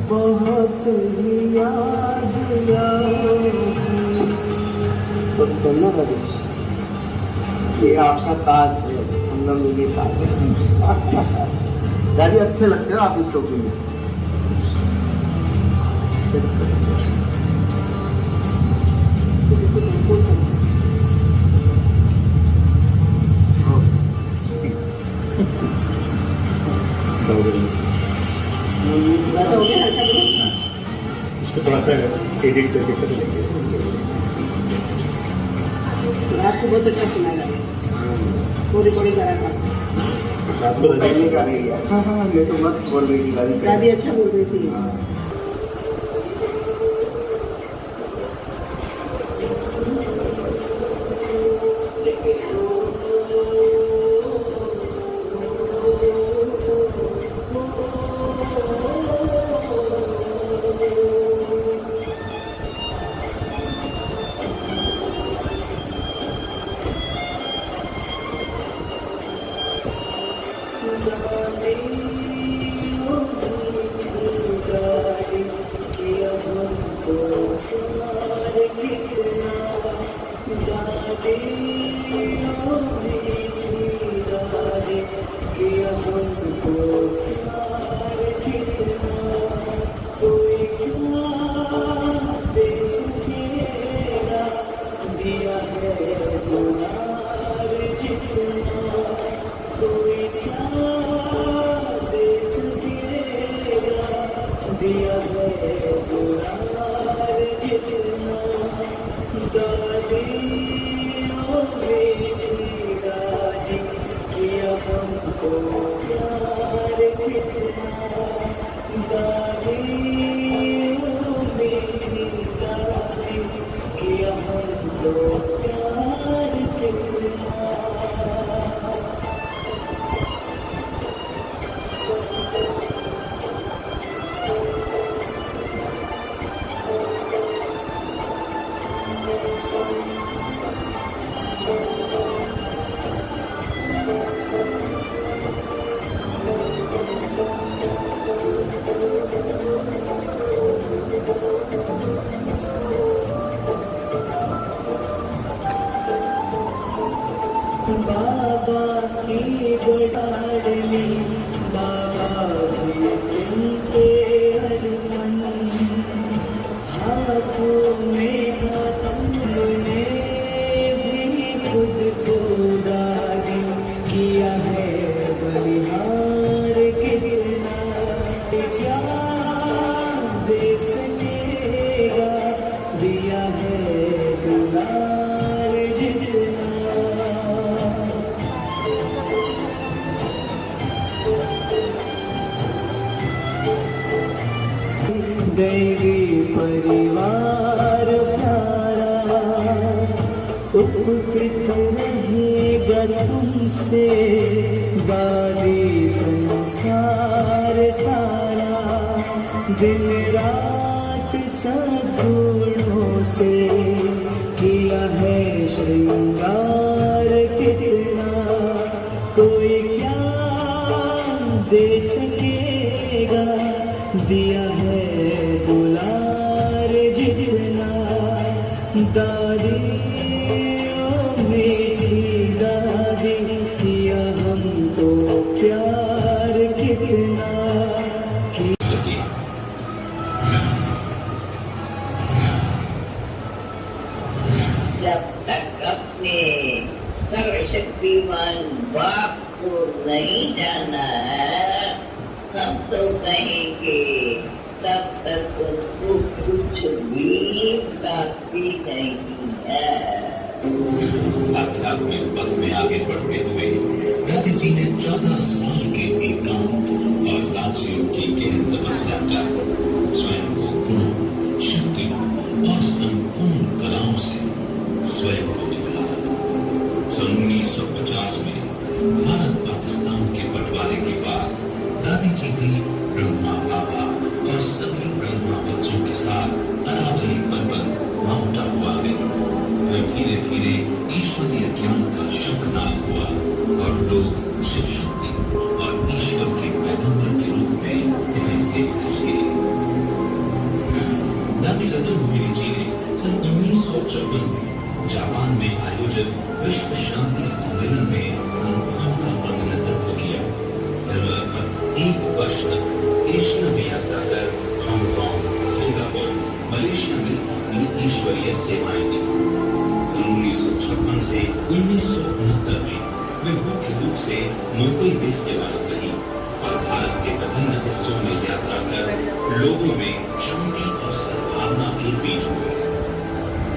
बहुत ही याद आओगी। तो सुनना लगे ये आपका ताज है, संगम ये ताज है। दादी अच्छे लगते हो आप इस टोपी में। अच्छा हो गया, अच्छा करो। इसको थोड़ा सा एडिट करके कर लेंगे। आपको बहुत अच्छा सुनाएगा, वो रिकॉर्डिंग करा था। आपको पहले का नहीं है। हाँ हाँ, ये तो मस्त बोल रही थी दादी। दादी अच्छा बोल रही थी। बाबा की बड़ाली बाबा भी तुमके अरमन हाथों में हमने भी खुद को दागी किया है बलिहार कितना क्या दे सकेगा दिया है दुलार जितना दैवी परिवार प्यारा उपकृत रहेगा तुमसे बारी संसार सारा दिन रात सद्गुणों से किया है श्रृंगार कितना कोई क्या दे सकेगा दिया है दुलार जितना दादी ओ मेरी दादी किया हमको प्यार कितना जब तक अपने सर्वशक्तिमान बाप को नहीं जाना है हम तो कहेंगे तब तक उसको कुछ भी प्राप्ति नहीं है। आध्यात्मिक पथ में आगे बढ़ते हुए गांधी जी ने 14 साल के एकांत और राजयोग की गहन तपस्या कर स्वयं को गुणों, शक्ति और संपूर्ण कलाओं से स्वयं को निखारा। सन 1950 में भारत पाकिस्तान के बंटवारे के बाद दादी जी भी ब्रह्मा बाबा और सभी ब्रह्मा बच्चों के साथ अरावली पर्वत माउंट आबू आ गए। फिर धीरे धीरे ईश्वरीय ज्ञान का शंखनाद हुआ और लोग शिव शक्ति भी सेवारत रही और भारत के विभिन्न हिस्सों में यात्रा कर लोगों में शांति और सद्भावना के बीज हुए।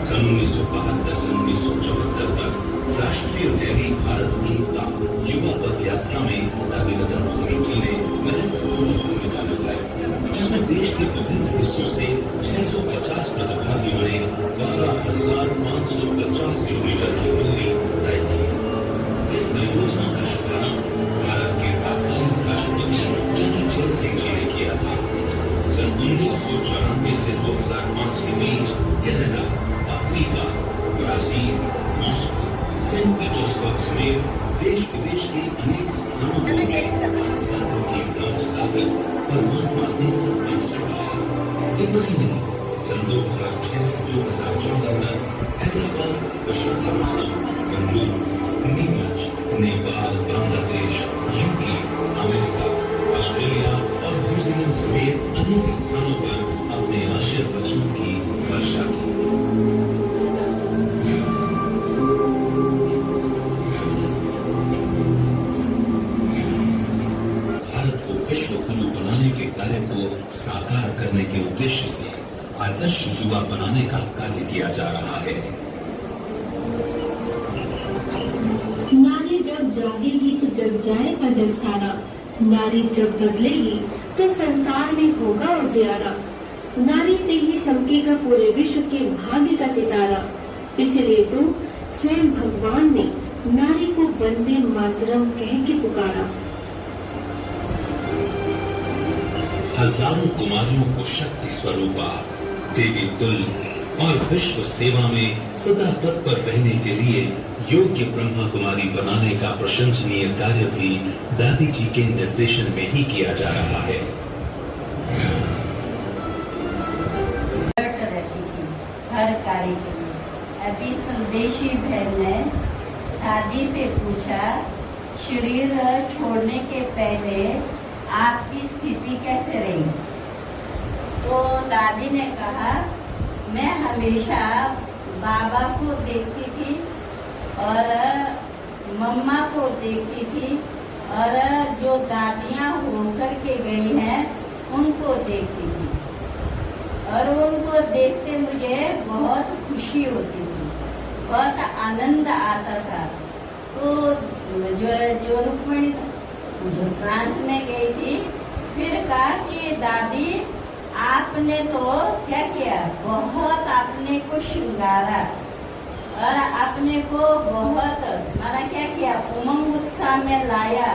सन 1972 से 1974 तक राष्ट्रीय रैली भारत एकता युवा पद यात्रा में दादी नरेंद्र मोदी जी ने महत्वपूर्ण भूमिका निभाई, जिसमें देश के विभिन्न हिस्सों से 650 प्रतिभागियों ने 12,550 किलोमीटर की दूरी तय की। इस परियोजना का शुभारंभ भारत के तत्कालीन राष्ट्रपति डॉक्टर जय सिंह जी ने किया था। सन 1994 से 2005 के बीच Canada, Africa, Brazil, Moscow, Saint Petersburg समेत देश विदेश के अनेक स्थानों पर परमात्मा से संबंध जुड़ाया। इतना ही नहीं, सन 2006 से 2014 तक Hyderabad, Visakhapatnam, Bengaluru, Neemuch, Nepal, Bangladesh, UK, America, Australia और न्यूजीलैंड समेत अनेक स्थानों पर अपने आशीर्वचनों की वर्षा की। के कार्य को साकार करने के उद्देश्य से आदर्श युवा बनाने का कार्य किया जा रहा है। नारी जब जागेगी तो जग जाएगा जग सारा, नारी जब बदलेगी तो संसार में होगा उजियारा, नारी से ही चमकेगा पूरे विश्व के भाग्य का सितारा। इसलिए तो स्वयं भगवान ने नारी को वंदे मातरम कह के पुकारा। हजारों कुमारियों को शक्ति स्वरूपा, देवी तुल्य और विश्व सेवा में सदा तत्पर रहने के लिए योग्य ब्रह्मा कुमारी बनाने का प्रशंसनीय कार्य भी दादी जी के निर्देशन में ही किया जा रहा है। रहती थी हर कार्य के लिए। अभी संदेशी बहन ने दादी से पूछा, शरीर छोड़ने के पहले आपकी स्थिति कैसे रही? तो दादी ने कहा, मैं हमेशा बाबा को देखती थी और मम्मा को देखती थी और जो दादियाँ होकर के गई हैं उनको देखती थी और उनको देखते मुझे बहुत खुशी होती थी, बहुत आनंद आता था। तो जो रुक्मणी जो क्लास में गई थी, फिर कहा कि दादी आपने तो क्या किया, बहुत अपने को श्रृंगारा और अपने को बहुत माना क्या किया, उमंग उत्साह में लाया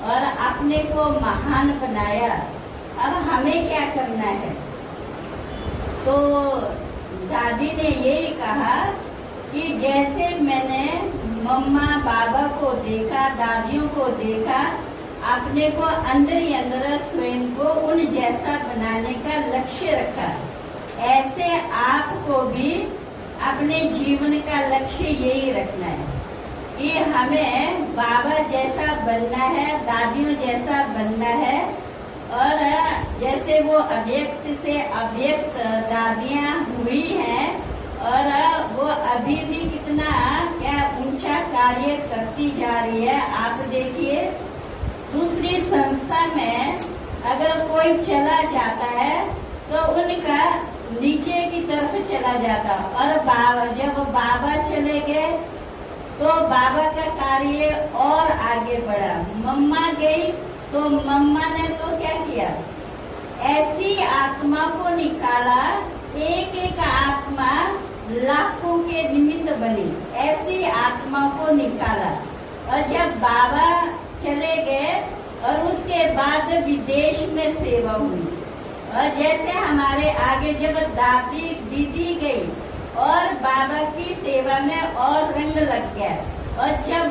और अपने को महान बनाया। अब हमें क्या करना है? तो दादी ने यही कहा कि जैसे मैंने मम्मा बाबा को देखा, दादियों को देखा, अपने को अंदर ही अंदर स्वयं को उन जैसा बनाने का लक्ष्य रखा, ऐसे आपको भी अपने जीवन का लक्ष्य यही रखना है कि हमें बाबा जैसा बनना है, दादियों जैसा बनना है। और जैसे वो अव्यक्त से अव्यक्त दादियाँ हुई हैं और वो अभी भी कितना क्या ऊंचा कार्य करती जा रही है। आप देखिए, दूसरी संस्था में अगर कोई चला जाता है तो उनका नीचे की तरफ चला जाता, और जब बाबा चले गए तो बाबा का कार्य और आगे बढ़ा। मम्मा गई तो मम्मा ने तो क्या किया, ऐसी आत्मा को निकाला, एक एक आत्मा लाखों के निमित्त बनी, ऐसी आत्मा को निकाला। और जब बाबा चले गए और उसके बाद विदेश में सेवा हुई, और जैसे हमारे आगे जब दादी दीदी गई और बाबा की सेवा में और रंग लग गया, और जब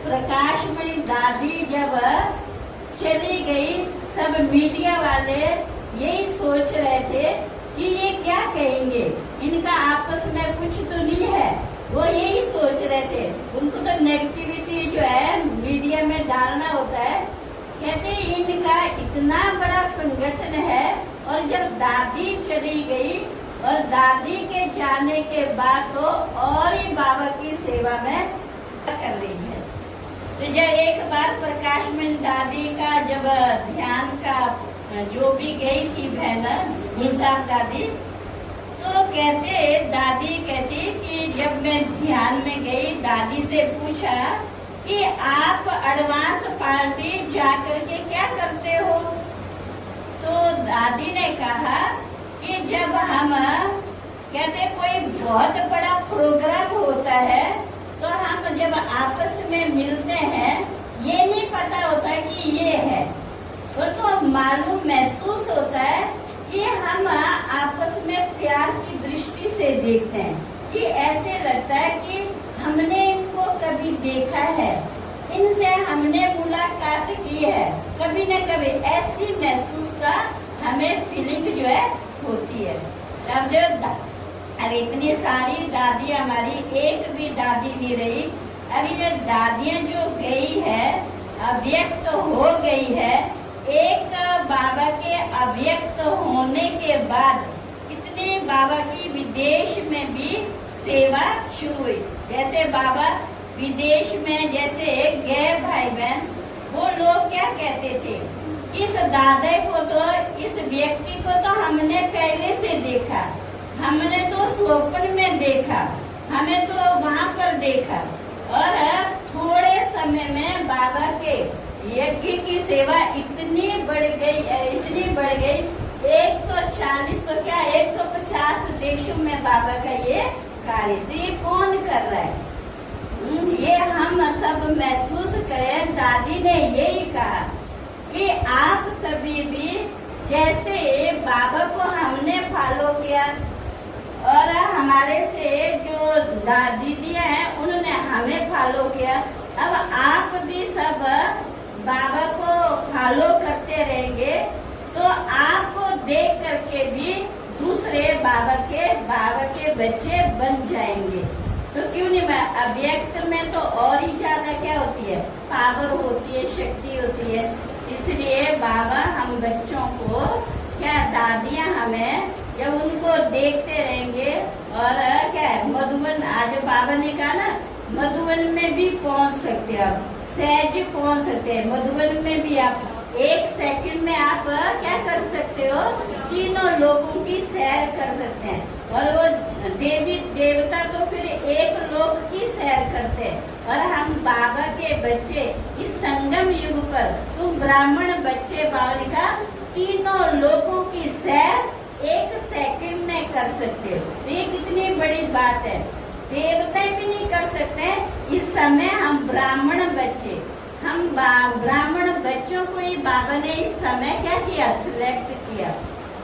प्रकाशमणि दादी जब चली गई, सब मीडिया वाले यही सोच रहे थे कि ये क्या कहेंगे, इनका आपस में कुछ तो नहीं है, वो यही सोच रहे थे। उनको तो नेगेटिविटी जो है मीडिया में डालना होता है। कहते इनका इतना बड़ा संगठन है, और जब दादी चली गई और दादी के जाने के बाद तो और ही बाबा की सेवा में कर रही है। तो जब एक बार प्रकाश में दादी का जब ध्यान का जो भी गई थी बहन गुलजार दादी, तो दादी कहती कि जब मैं ध्यान में गई, दादी से पूछा कि आप एडवांस पार्टी जाकर के क्या करते हो? तो दादी ने कहा कि जब हम कोई बहुत बड़ा प्रोग्राम होता है तो हम जब आपस में मिलते हैं, ये नहीं पता होता कि ये है, तो मालूम महसूस होता है कि हम आपस में प्यार की दृष्टि से देखते हैं, कि ऐसे लगता है कि हमने इनको कभी देखा है, इनसे हमने मुलाकात की है, कभी न कभी ऐसी महसूस का हमें फीलिंग जो है होती है। अब इतनी सारी दादी हमारी, एक भी दादी नहीं रही। अभी जो दादियाँ जो गई है, अव्यक्त हो गई है, एक बाबा के अव्यक्त होने के बाद कितने बाबा की विदेश में भी सेवा शुरू हुई। जैसे बाबा विदेश में जैसे गए भाई बहन, वो लोग क्या कहते थे, इस दादा को तो, इस व्यक्ति को तो हमने पहले से देखा, हमने तो स्वप्न में देखा, हमें तो वहाँ पर देखा, और थोड़े समय में बाबा के यज्ञ की सेवा इतनी बढ़ गई 140 तो क्या 150 देशों में बाबा का ये कार्य। तो ये कौन कर रहा है? ये हम सब महसूस करें। दादी ने यही कहा कि आप सभी भी जैसे बाबा को हमने फॉलो किया, और हमारे से जो दीदियाँ हैं उन्होंने हमें फॉलो किया, अब आप भी सब बाबा को फॉलो करते रहेंगे तो आपको देख करके भी दूसरे बाबा के बच्चे बन जाएंगे। तो क्यों नहीं? अव्यक्त में तो और ही ज्यादा क्या होती है, पावर होती है, शक्ति होती है। इसलिए बाबा हम बच्चों को, क्या दादियाँ हमें जब उनको देखते रहेंगे, और क्या है मधुबन, आज बाबा ने कहा ना मधुबन में भी पहुंच सकते हैं, आप सहज पहुंच सकते हैं। मधुबन में भी आप 1 सेकंड में आप क्या कर सकते हो, तीनों लोगों की सैर कर सकते हैं। और वो देवी देवता तो फिर एक लोक की सैर करते हैं, और हम बाबा के बच्चे इस संगम युग पर, तुम ब्राह्मण बच्चे बाबा ने कहा तीनों लोगों की सैर 1 सेकंड में कर सकते हो। तो ये कितनी बड़ी बात है। देवता भी नहीं कर सकते। इस समय हम ब्राह्मण बच्चे, हम ब्राह्मण बच्चों को ही बाबा ने इस समय क्या किया, सिलेक्ट किया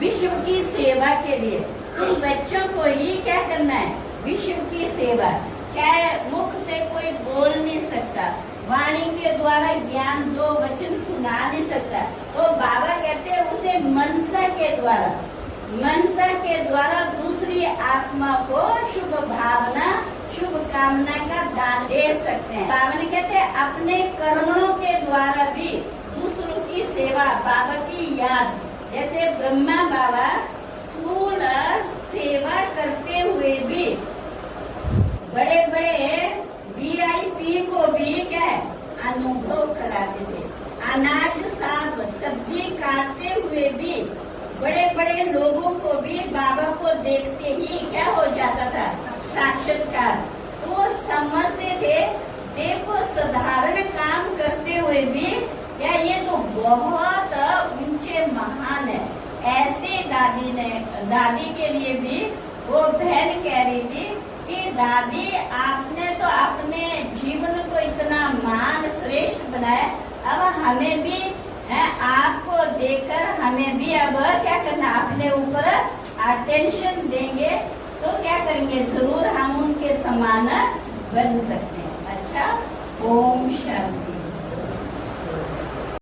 विश्व की सेवा के लिए। उन बच्चों को ही क्या करना है, विश्व की सेवा। चाहे मुख से कोई बोल नहीं सकता, वाणी के द्वारा ज्ञान 2 वचन सुना नहीं सकता, तो बाबा कहते हैं उसे मनसा के द्वारा दूसरी आत्मा को शुभ भावना, शुभ कामना का दान दे सकते हैं। बाबा ने कहते हैं अपने कर्मों के द्वारा भी दूसरों की सेवा, बाबा की याद। जैसे ब्रह्मा बाबा स्थूल सेवा करते हुए भी बड़े बड़े VIP को भी क्या है, अनुभव कराते थे। अनाज साग सब्जी काटते हुए भी बड़े बड़े लोगों को भी बाबा को देखते ही क्या हो जाता था, साक्षात्कार। तो वो समझते थे, देखो साधारण काम करते हुए भी क्या ये तो बहुत ऊंचे महान है। ऐसे दादी के लिए भी वो बहन कह रही थी कि दादी आपने तो अपने जीवन को इतना महान श्रेष्ठ बनाया, अब हमें भी आपको देखकर हमें भी अब क्या करना, अपने ऊपर अटेंशन देंगे तो क्या करेंगे, जरूर हम उनके समान बन सकते हैं। अच्छा, ओम शांति।